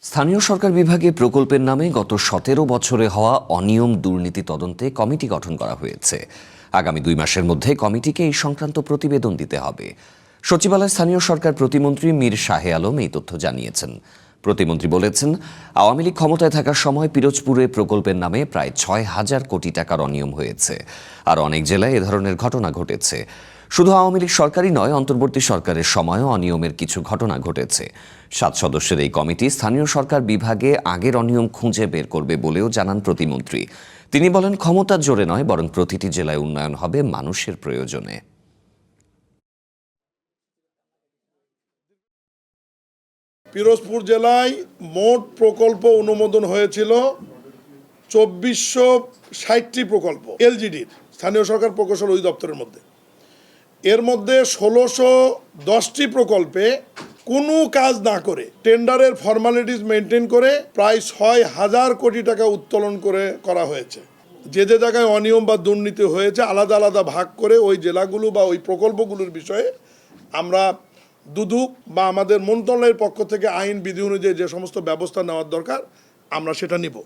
স্থানীয় সরকার বিভাগে প্রকল্পের নামে গত ১৭ বছরে হওয়া অনিয়ম দুর্নীতি তদন্তে কমিটি গঠন করা হয়েছে। আগামী ২ মাসের মধ্যে কমিটিকে এই সংক্রান্ত প্রতিবেদন দিতে হবে। সচিবালয় স্থানীয় সরকার প্রতিমন্ত্রী মীর শাহে আলম এই তথ্য জানিয়েছেন। প্রতিমন্ত্রী বলেছেন, আওয়ামী লীগ ক্ষমতায় থাকার সময় পিরোজপুরে প্রকল্পের নামে প্রায় ৬,০০০ কোটি টাকার অনিয়ম হয়েছে। আর অনেক জেলায় এ ধরনের ঘটনা ঘটেছে। শুধু আওয়ামী লীগ সরকারই নয়, অন্তর্বর্তী সরকারের সময়ও অনিয়মের কিছু ঘটনা ঘটেছে। ৭ সদস্যের এই কমিটি স্থানীয় সরকার বিভাগে আগের অনিয়ম খুঁজে বের করবে বলেও জানান প্রতিমন্ত্রী। তিনি বলেন, ক্ষমতার জোরে নয়, বরং প্রতিটি জেলায় উন্নয়ন হবে মানুষের প্রয়োজনে। পিরোজপুর জেলায় মোট প্রকল্প অনুমোদন হয়েছিল ২৪৬০টি প্রকল্প এলজিডির, স্থানীয় সরকার প্রকৌশল অধিদপ্তরের মধ্যে। এর মধ্যে ১৬১০টি প্রকল্পে কোনো কাজ না করে টেন্ডারের ফর্মালিটিস মেনটেন করে প্রায় ৬,০০০ কোটি টাকা উত্তোলন করা হয়েছে। যে যে জায়গায় অনিয়ম বা দুর্নীতি হয়েছে আলাদা আলাদা ভাগ করে ওই জেলাগুলো বা ওই প্রকল্পগুলোর বিষয়ে আমরা দুদক বা আমাদের মন্ত্রণালয়ের পক্ষ থেকে আইন বিধি অনুযায়ী যে সমস্ত ব্যবস্থা নেওয়ার দরকার আমরা সেটা নিব।